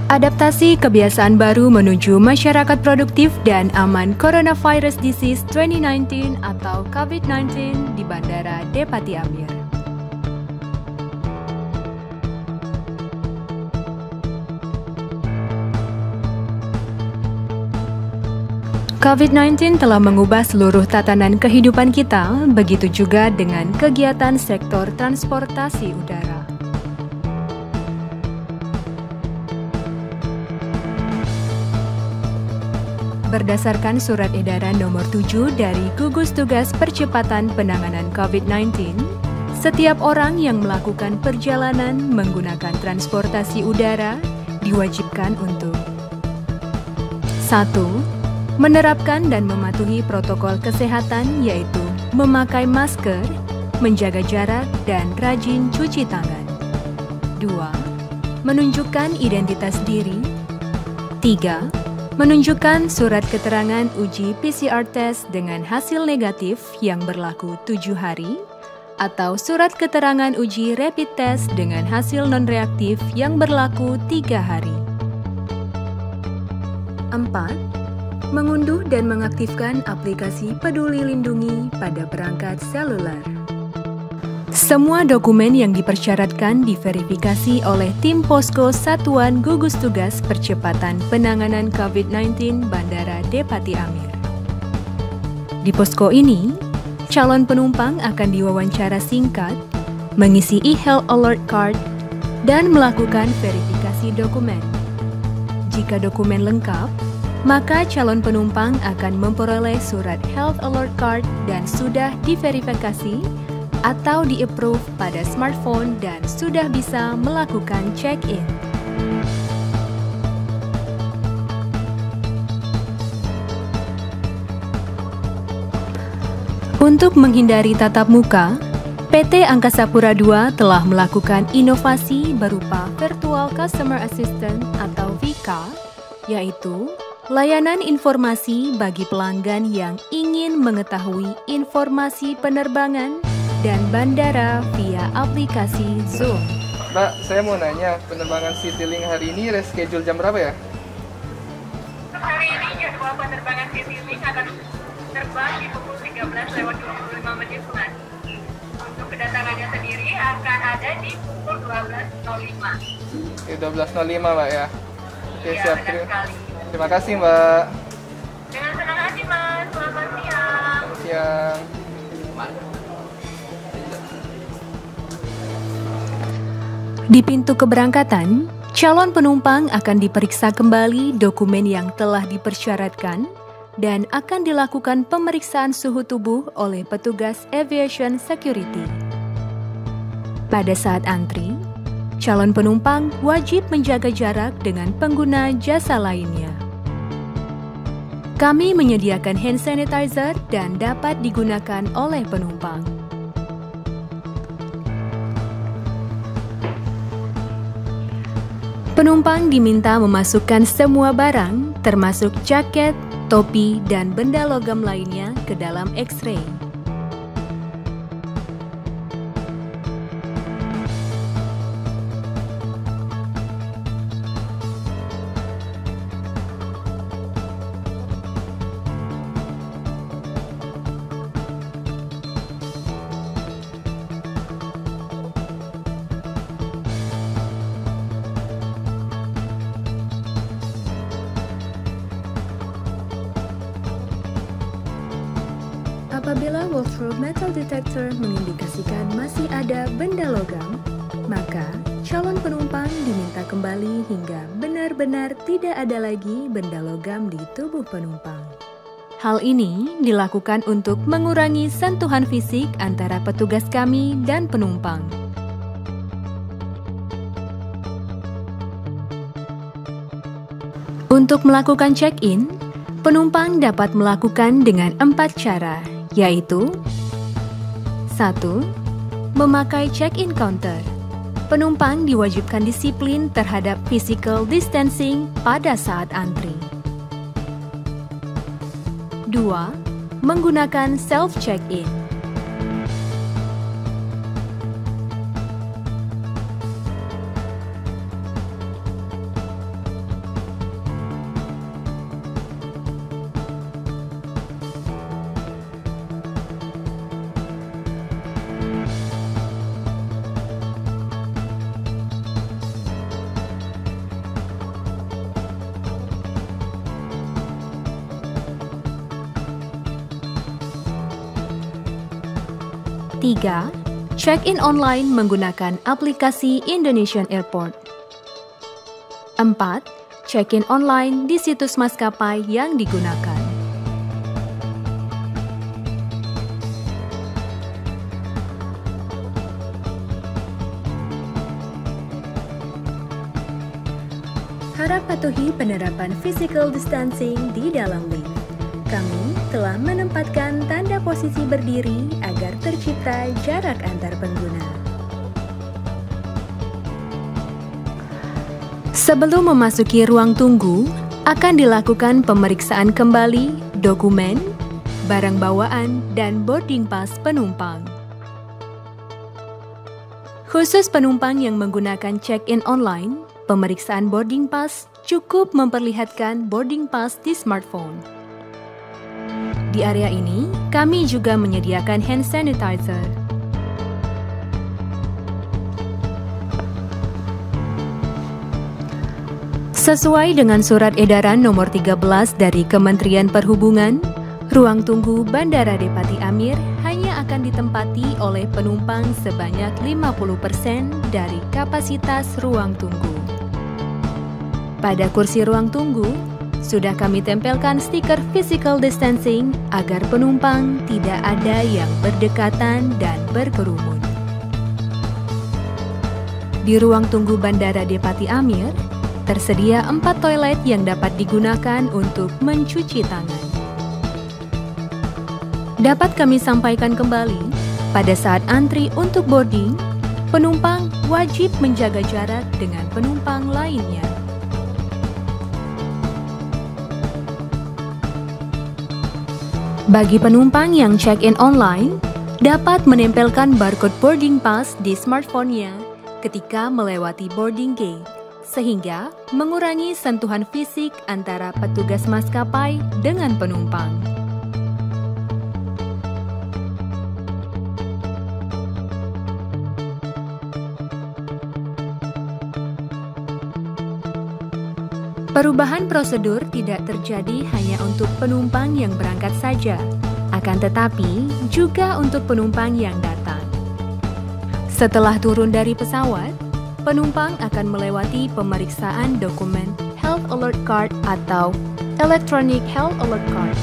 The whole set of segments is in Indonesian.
Adaptasi kebiasaan baru menuju masyarakat produktif dan aman Coronavirus Disease 2019 atau COVID-19 di Bandara Depati Amir. COVID-19 telah mengubah seluruh tatanan kehidupan kita, begitu juga dengan kegiatan sektor transportasi udara. Berdasarkan Surat Edaran Nomor 7 dari Gugus Tugas Percepatan Penanganan COVID-19, setiap orang yang melakukan perjalanan menggunakan transportasi udara diwajibkan untuk 1. Menerapkan dan mematuhi protokol kesehatan yaitu memakai masker, menjaga jarak, dan rajin cuci tangan. 2. Menunjukkan identitas diri. 3. Menunjukkan surat keterangan uji PCR test dengan hasil negatif yang berlaku 7 hari atau surat keterangan uji rapid test dengan hasil non-reaktif yang berlaku 3 hari. 4. Mengunduh dan mengaktifkan aplikasi Peduli Lindungi pada perangkat seluler. Semua dokumen yang dipersyaratkan diverifikasi oleh tim Posko Satuan Gugus Tugas Percepatan Penanganan COVID-19 Bandara Depati Amir. Di posko ini, calon penumpang akan diwawancara singkat, mengisi e-health alert card, dan melakukan verifikasi dokumen. Jika dokumen lengkap, maka calon penumpang akan memperoleh surat health alert card dan sudah diverifikasi atau di-approve pada smartphone dan sudah bisa melakukan check-in. Untuk menghindari tatap muka, PT Angkasa Pura II telah melakukan inovasi berupa Virtual Customer Assistant atau VCA, yaitu layanan informasi bagi pelanggan yang ingin mengetahui informasi penerbangan dan bandara via aplikasi Zoom. Mbak, saya mau nanya, penerbangan Citylink hari ini reschedule jam berapa ya? Untuk hari ini jadwal penerbangan Citylink akan terbang di pukul 13.25 menit. Untuk kedatangannya sendiri akan ada di pukul 12.05. 12.05 Mbak ya? Oke, Ya, siap. benar sekali. Terima kasih Mbak. Dengan senang hati Mas, selamat siang. Siang. Di pintu keberangkatan, calon penumpang akan diperiksa kembali dokumen yang telah dipersyaratkan dan akan dilakukan pemeriksaan suhu tubuh oleh petugas aviation security. Pada saat antri, calon penumpang wajib menjaga jarak dengan pengguna jasa lainnya. Kami menyediakan hand sanitizer dan dapat digunakan oleh penumpang. Penumpang diminta memasukkan semua barang, termasuk jaket, topi, dan benda logam lainnya ke dalam X-ray. Apabila walk-through metal detector mengindikasikan masih ada benda logam, maka calon penumpang diminta kembali hingga benar-benar tidak ada lagi benda logam di tubuh penumpang. Hal ini dilakukan untuk mengurangi sentuhan fisik antara petugas kami dan penumpang. Untuk melakukan check-in, penumpang dapat melakukan dengan 4 cara, yaitu 1. Memakai check-in counter. Penumpang diwajibkan disiplin terhadap physical distancing pada saat antri. 2. Menggunakan self-check-in. 3. 3. Check-in online menggunakan aplikasi Indonesian Airport. 4. Check-in online di situs maskapai yang digunakan. Harap patuhi penerapan physical distancing di dalam lift. Kami telah menempatkan tanda posisi berdiri agar tercipta jarak antar pengguna. Sebelum memasuki ruang tunggu, akan dilakukan pemeriksaan kembali dokumen, barang bawaan, dan boarding pass penumpang. Khusus penumpang yang menggunakan check-in online, pemeriksaan boarding pass cukup memperlihatkan boarding pass di smartphone. Di area ini, kami juga menyediakan hand sanitizer. Sesuai dengan Surat Edaran Nomor 13 dari Kementerian Perhubungan, ruang tunggu Bandara Depati Amir hanya akan ditempati oleh penumpang sebanyak 50% dari kapasitas ruang tunggu. Pada kursi ruang tunggu, sudah kami tempelkan stiker physical distancing agar penumpang tidak ada yang berdekatan dan berkerumun. Di ruang tunggu Bandara Depati Amir, tersedia 4 toilet yang dapat digunakan untuk mencuci tangan. Dapat kami sampaikan kembali, pada saat antri untuk boarding, penumpang wajib menjaga jarak dengan penumpang lainnya. Bagi penumpang yang check-in online, dapat menempelkan barcode boarding pass di smartphone-nya ketika melewati boarding gate, sehingga mengurangi sentuhan fisik antara petugas maskapai dengan penumpang. Perubahan prosedur tidak terjadi hanya untuk penumpang yang berangkat saja, akan tetapi juga untuk penumpang yang datang. Setelah turun dari pesawat, penumpang akan melewati pemeriksaan dokumen Health Alert Card atau Electronic Health Alert Card.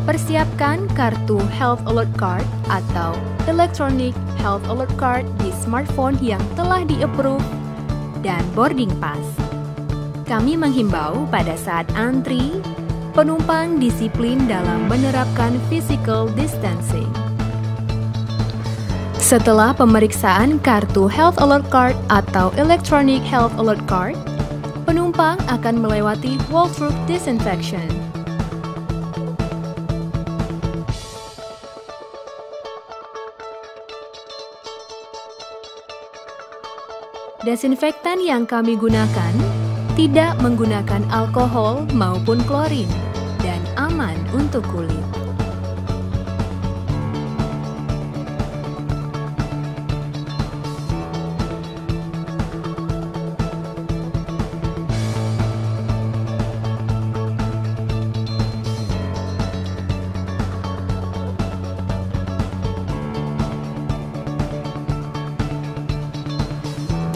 Persiapkan kartu Health Alert Card atau Electronic Health Alert Card di smartphone yang telah di-approve dan boarding pass. Kami menghimbau pada saat antri, penumpang disiplin dalam menerapkan physical distancing. Setelah pemeriksaan kartu Health Alert Card atau Electronic Health Alert Card, penumpang akan melewati walk-through disinfection. Desinfektan yang kami gunakan tidak menggunakan alkohol maupun klorin dan aman untuk kulit.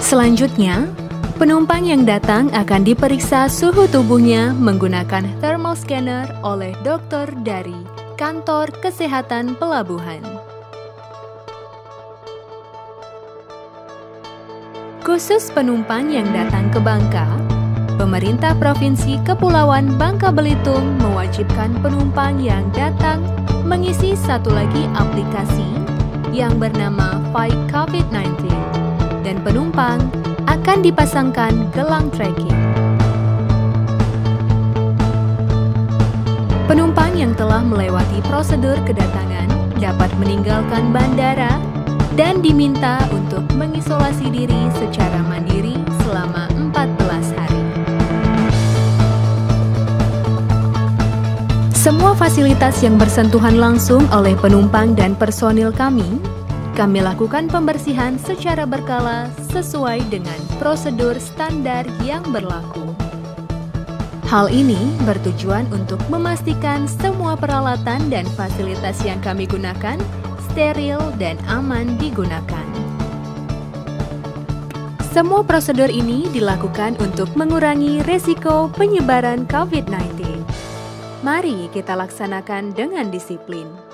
Selanjutnya, penumpang yang datang akan diperiksa suhu tubuhnya menggunakan thermal scanner oleh dokter dari Kantor Kesehatan Pelabuhan. Khusus penumpang yang datang ke Bangka, pemerintah Provinsi Kepulauan Bangka Belitung mewajibkan penumpang yang datang mengisi satu lagi aplikasi yang bernama Fight COVID-19. Dan penumpang akan dipasangkan gelang tracking. Penumpang yang telah melewati prosedur kedatangan dapat meninggalkan bandara dan diminta untuk mengisolasi diri secara mandiri selama 14 hari. Semua fasilitas yang bersentuhan langsung oleh penumpang dan personil kami lakukan pembersihan secara berkala sesuai dengan prosedur standar yang berlaku. Hal ini bertujuan untuk memastikan semua peralatan dan fasilitas yang kami gunakan steril dan aman digunakan. Semua prosedur ini dilakukan untuk mengurangi resiko penyebaran COVID-19. Mari kita laksanakan dengan disiplin.